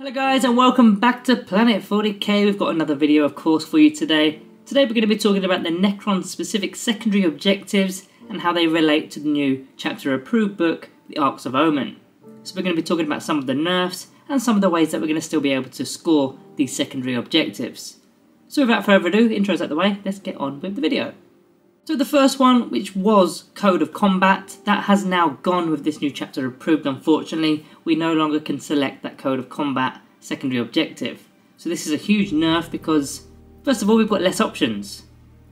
Hello guys and welcome back to Planet 40k. We've got another video of course for you today. Today we're going to be talking about the Necron specific secondary objectives and how they relate to the new chapter approved book, the Arks of Omen. So we're going to be talking about some of the nerfs and some of the ways that we're going to still be able to score these secondary objectives. So without further ado, intros out the way, let's get on with the video. So the first one, which was Code of Combat, that has now gone with this new chapter approved unfortunately. We no longer can select that Code of Combat secondary objective. So this is a huge nerf because, first of all, we've got less options.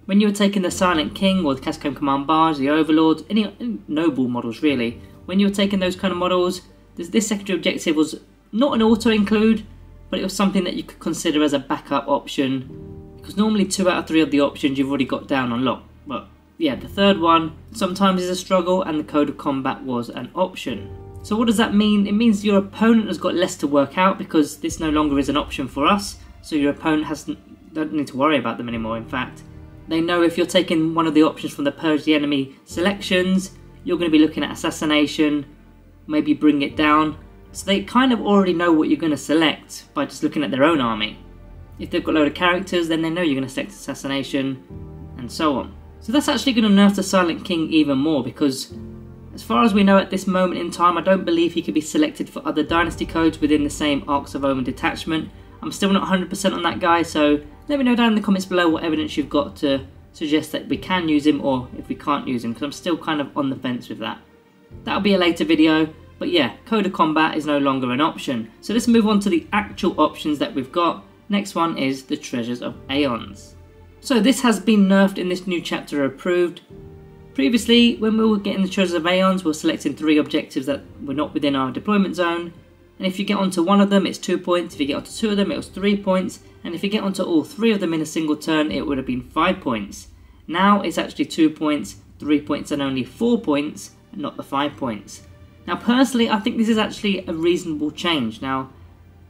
When you were taking the Silent King or the Cascade Command Barge, the Overlord, any noble models really, when you were taking those kind of models, this secondary objective was not an auto-include, but it was something that you could consider as a backup option, because normally 2 out of 3 of the options you've already got down on lock. But yeah, the third one sometimes is a struggle, and the Code of Combat was an option. So what does that mean? It means your opponent has got less to work out because this no longer is an option for us. So your opponent don't need to worry about them anymore. In fact, they know if you're taking one of the options from the Purge the Enemy selections, you're going to be looking at assassination, maybe bring it down. So they kind of already know what you're going to select by just looking at their own army. If they've got a load of characters, then they know you're going to select assassination, and so on. So that's actually going to nerf the Silent King even more because, as far as we know at this moment in time, I don't believe he could be selected for other dynasty codes within the same Arks of Omen detachment. I'm still not 100% on that guy, so let me know down in the comments below what evidence you've got to suggest that we can use him or if we can't use him, because I'm still kind of on the fence with that. That'll be a later video, but yeah, Code of Combat is no longer an option. So let's move on to the actual options that we've got. Next one is the Treasures of Aeons. So this has been nerfed in this new chapter approved. Previously, when we were getting the Treasures of Aeons, we were selecting 3 objectives that were not within our deployment zone. And if you get onto one of them, it's 2 points. If you get onto 2 of them, it was 3 points. And if you get onto all 3 of them in a single turn, it would have been 5 points. Now it's actually 2 points, 3 points and only 4 points, and not the 5 points. Now personally, I think this is actually a reasonable change. Now,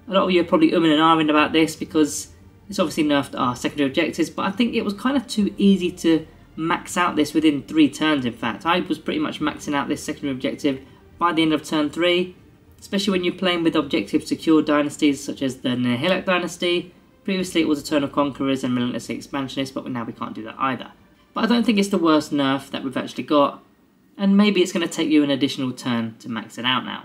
a lot of you are probably umming and ahhing about this because it's obviously nerfed our secondary objectives, but I think it was kind of too easy to max out this within 3 turns. In fact, I was pretty much maxing out this secondary objective by the end of turn 3, especially when you're playing with objective secure dynasties such as the Nihilak dynasty. Previously it was Eternal Conquerors and Relentlessly Expansionists, but now we can't do that either. But I don't think it's the worst nerf that we've actually got, and maybe it's going to take you an additional turn to max it out now.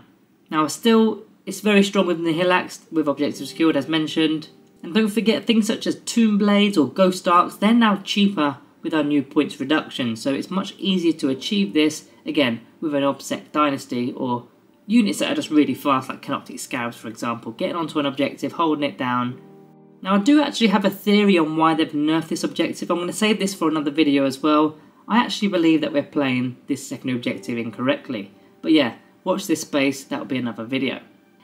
Now still, it's very strong with Nihilaks, with objective secured as mentioned. And don't forget, things such as Tomb Blades or Ghost Arcs, they're now cheaper with our new points reduction, so it's much easier to achieve this, again, with an OBSEC dynasty or units that are just really fast, like Canoptic Scarabs for example, getting onto an objective, holding it down. Now I do actually have a theory on why they've nerfed this objective. I'm going to save this for another video as well. I actually believe that we're playing this secondary objective incorrectly. But yeah, watch this space, that'll be another video.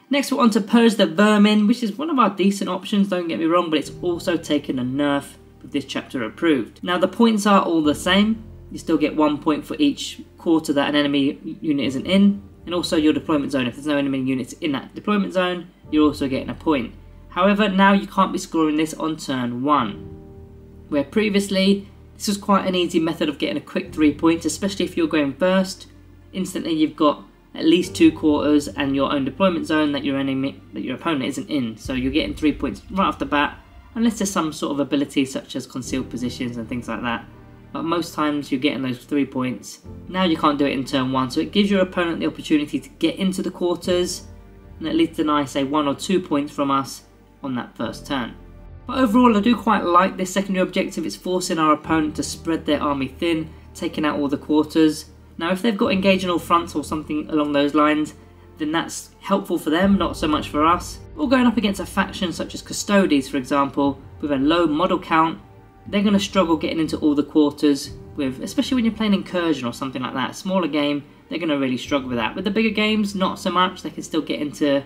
Next we're on to Purge the Vermin, which is one of our decent options, don't get me wrong, but it's also taken a nerf with this chapter approved. Now the points are all the same. You still get 1 point for each quarter that an enemy unit isn't in, and also your deployment zone. If there's no enemy units in that deployment zone, you're also getting a point. However, now you can't be scoring this on turn 1, where previously this was quite an easy method of getting a quick 3 points, especially if you're going first. Instantly you've got at least 2 quarters and your own deployment zone that your opponent isn't in, so you're getting 3 points right off the bat, unless there's some sort of ability such as concealed positions and things like that. But most times you're getting those 3 points. Now you can't do it in turn 1, so it gives your opponent the opportunity to get into the quarters and at least deny, say, 1 or 2 points from us on that first turn. But overall I do quite like this secondary objective. It's forcing our opponent to spread their army thin, taking out all the quarters. Now if they've got engage on all fronts or something along those lines, then that's helpful for them, not so much for us. Or going up against a faction such as Custodes for example, with a low model count, they're going to struggle getting into all the quarters, especially when you're playing Incursion or something like that. A smaller game, they're going to really struggle with that. With the bigger games, not so much. They can still get into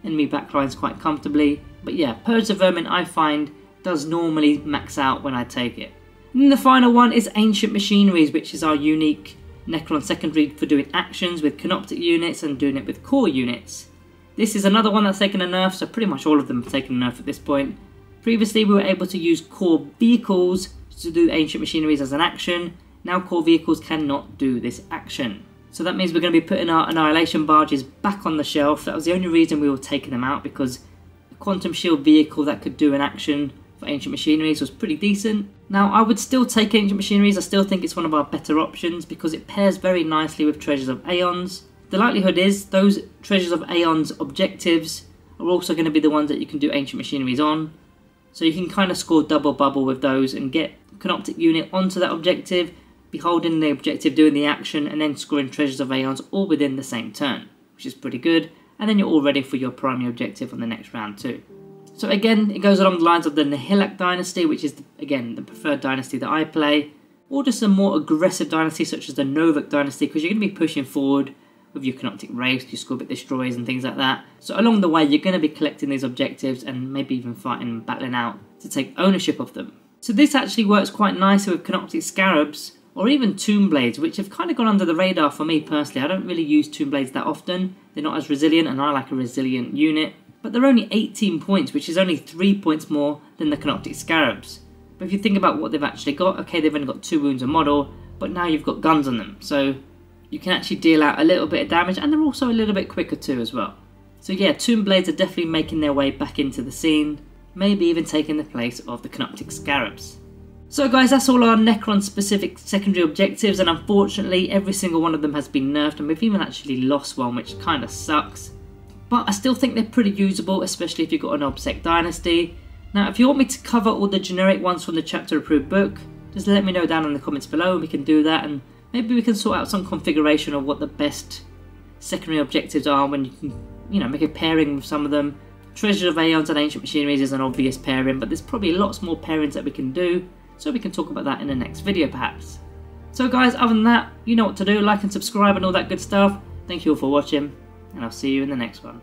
enemy backlines quite comfortably. But yeah, Purge the Vermin I find does normally max out when I take it. And then the final one is Ancient Machineries, which is our unique Necron Secondary for doing actions with Canoptic units and doing it with core units. This is another one that's taken a nerf, so pretty much all of them have taken a nerf at this point. Previously we were able to use core vehicles to do Ancient Machineries as an action. Now core vehicles cannot do this action. So that means we're going to be putting our Annihilation Barges back on the shelf. That was the only reason we were taking them out, because Quantum Shield vehicle that could do an action for Ancient Machineries was pretty decent. Now, I would still take Ancient Machineries. I still think it's one of our better options because it pairs very nicely with Treasures of Aeons. The likelihood is those Treasures of Aeons objectives are also going to be the ones that you can do Ancient Machineries on. So you can kind of score double bubble with those and get Canoptic Unit onto that objective, be holding the objective, doing the action, and then scoring Treasures of Aeons all within the same turn, which is pretty good. And then you're all ready for your primary objective on the next round too. So again, it goes along the lines of the Nihilak dynasty, which is, again, the preferred dynasty that I play, or just a more aggressive dynasty such as the Novak dynasty, because you're going to be pushing forward with your Canoptic Wraiths, your Scorbit Destroyers and things like that. So along the way, you're going to be collecting these objectives and maybe even fighting and battling out to take ownership of them. So this actually works quite nicely with Canoptic Scarabs, or even Tomb Blades, which have kind of gone under the radar for me personally. I don't really use Tomb Blades that often. They're not as resilient, and I like a resilient unit. But they're only 18 points, which is only 3 points more than the Canoptic Scarabs. But if you think about what they've actually got, okay, they've only got 2 wounds a model, but now you've got guns on them. So you can actually deal out a little bit of damage, and they're also a little bit quicker too as well. So yeah, Tomb Blades are definitely making their way back into the scene, maybe even taking the place of the Canoptic Scarabs. So guys, that's all our Necron specific secondary objectives, and unfortunately every single one of them has been nerfed, and we've even actually lost one, which kind of sucks. But I still think they're pretty usable, especially if you've got an Obsec Dynasty. Now if you want me to cover all the generic ones from the chapter approved book, just let me know down in the comments below and we can do that, and maybe we can sort out some configuration of what the best secondary objectives are when you can, you know, make a pairing with some of them. Treasure of Aeons and Ancient Machineries is an obvious pairing, but there's probably lots more pairings that we can do. So we can talk about that in the next video perhaps. So guys, other than that, you know what to do, like and subscribe and all that good stuff. Thank you all for watching, and I'll see you in the next one.